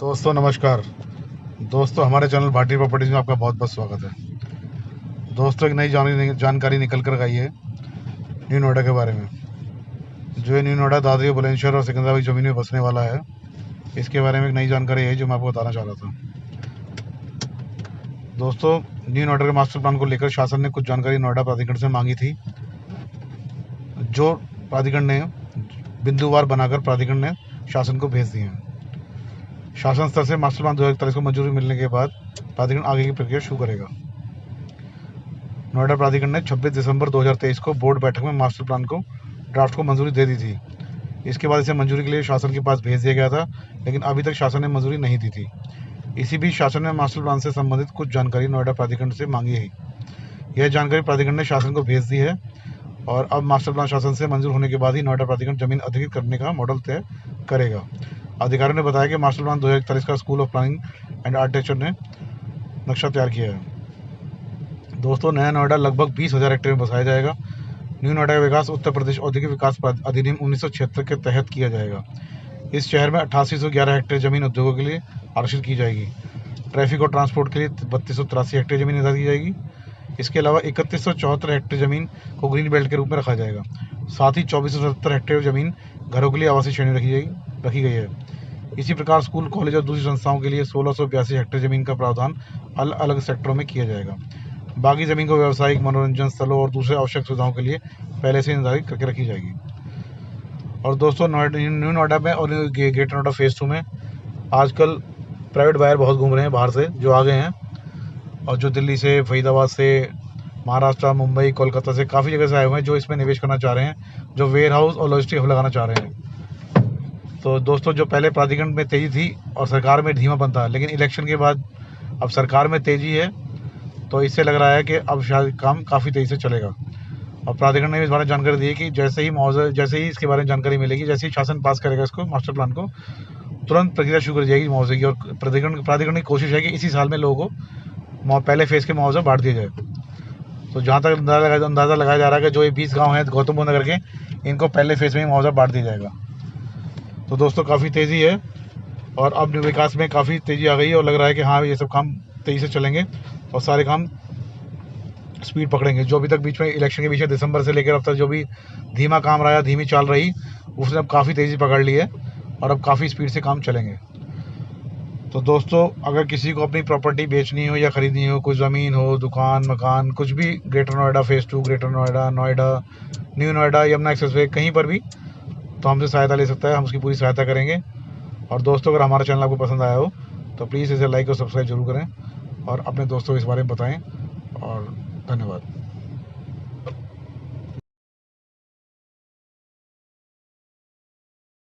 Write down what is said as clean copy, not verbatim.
दोस्तों नमस्कार। दोस्तों हमारे चैनल भाटी प्रॉपर्टीज में आपका बहुत बहुत स्वागत है। दोस्तों एक नई जानकारी निकल कर आई है न्यू नोएडा के बारे में। जो ये न्यू नोएडा दादरी बुलंदशहर और सिकंदराबाद ज़मीन में बसने वाला है, इसके बारे में एक नई जानकारी है जो मैं आपको बताना चाह रहा था। दोस्तों न्यू नोएडा के मास्टर प्लान को लेकर शासन ने कुछ जानकारी नोएडा प्राधिकरण से मांगी थी, जो प्राधिकरण ने बिंदुवार बनाकर प्राधिकरण ने शासन को भेज दिए हैं। शासन स्तर से मास्टर प्लान 2041 को मंजूरी मिलने के बाद प्राधिकरण आगे की प्रक्रिया शुरू करेगा। नोएडा प्राधिकरण ने 26 दिसंबर 2023 को बोर्ड बैठक में मास्टर प्लान को ड्राफ्ट को मंजूरी दे दी थी। इसके बाद इसे मंजूरी के लिए शासन के पास भेज दिया गया था, लेकिन अभी तक शासन ने मंजूरी नहीं दी थी। इसी बीच शासन ने मास्टर प्लान से संबंधित कुछ जानकारी नोएडा प्राधिकरण से मांगी है। यह जानकारी प्राधिकरण ने शासन को भेज दी है और अब मास्टर प्लान शासन से मंजूर होने के बाद ही नोएडा प्राधिकरण जमीन अधिकृत करने का मॉडल तय करेगा। अधिकारियों ने बताया कि मास्टर प्लान 2041 का school of planning and architecture ने नक्शा तैयार किया है। दोस्तों नया नोएडा लगभग 20,000 हेक्टेयर में बसाया जाएगा। न्यू नोएडा का विकास उत्तर प्रदेश औद्योगिक विकास अधिनियम 1976 के तहत किया जाएगा। इस शहर में 8811 हेक्टेयर जमीन उद्योगों के लिए आरक्षित की जाएगी। ट्रैफिक और ट्रांसपोर्ट के लिए 3283 हेक्टेयर जमीन निर्धारित की जाएगी। इसके अलावा 3174 हेक्टेयर जमीन को ग्रीन बेल्ट के रूप में रखा जाएगा। साथ ही 2470 हेक्टेयर जमीन घरों के लिए आवासीय श्रेणी रखी गई है। इसी प्रकार स्कूल, कॉलेज और दूसरी संस्थाओं के लिए 1682 हेक्टेयर जमीन का प्रावधान अलग अलग सेक्टरों में किया जाएगा। बाकी जमीन को व्यावसायिक, मनोरंजन स्थलों और दूसरे आवश्यक सुविधाओं के लिए पहले से निर्धारित करके रखी जाएगी। और दोस्तों न्यू नोएडा में और ग्रेटर नोएडा फेज 2 में आजकल प्राइवेट बायर बहुत घूम रहे हैं बाहर से, जो आ गए हैं और जो दिल्ली से, फरीदाबाद से, महाराष्ट्र, मुंबई, कोलकाता से, काफ़ी जगह से आए हुए हैं, जो इसमें निवेश करना चाह रहे हैं, जो वेयर हाउस और लॉजिस्टिक हब लगाना चाह रहे हैं। तो दोस्तों जो पहले प्राधिकरण में तेज़ी थी और सरकार में धीमापन था, लेकिन इलेक्शन के बाद अब सरकार में तेज़ी है, तो इससे लग रहा है कि अब शायद काम काफ़ी तेज़ी से चलेगा। और प्राधिकरण ने इस बारे में जानकारी दी है कि जैसे ही इसके बारे में जानकारी मिलेगी, जैसे ही शासन पास करेगा इसको, मास्टर प्लान को, तुरंत प्रक्रिया शुरू कर जाएगी मुआवजे की। और प्राधिकरण की कोशिश है कि इसी साल में लोगों को पहले फेज़ के मुआवजा बांट दिया जाए। तो जहाँ तक अंदाज़ा लगाया जा रहा है कि जो ये 20 गाँव हैं गौतम बुद्ध नगर के, इनको पहले फेज़ में ही मुआवजा बांट दिया जाएगा। तो दोस्तों काफ़ी तेज़ी है और अब विकास में काफ़ी तेज़ी आ गई है और लग रहा है कि हाँ ये सब काम तेज़ी से चलेंगे और सारे काम स्पीड पकड़ेंगे। जो अभी तक बीच में इलेक्शन के बीच में दिसंबर से लेकर अब तक जो भी धीमा काम रहा, धीमी चाल रही, उसने अब काफ़ी तेज़ी पकड़ ली है और अब काफ़ी स्पीड से काम चलेंगे। तो दोस्तों अगर किसी को अपनी प्रॉपर्टी बेचनी हो या ख़रीदनी हो, कोई ज़मीन हो, दुकान, मकान, कुछ भी, greater Noida phase 2, greater Noida, new Noida, Yamuna expressway, कहीं पर भी, तो हमसे सहायता ले सकता है, हम उसकी पूरी सहायता करेंगे। और दोस्तों अगर हमारा चैनल आपको पसंद आया हो तो प्लीज़ इसे लाइक और सब्सक्राइब जरूर करें और अपने दोस्तों को इस बारे में बताएं। और धन्यवाद।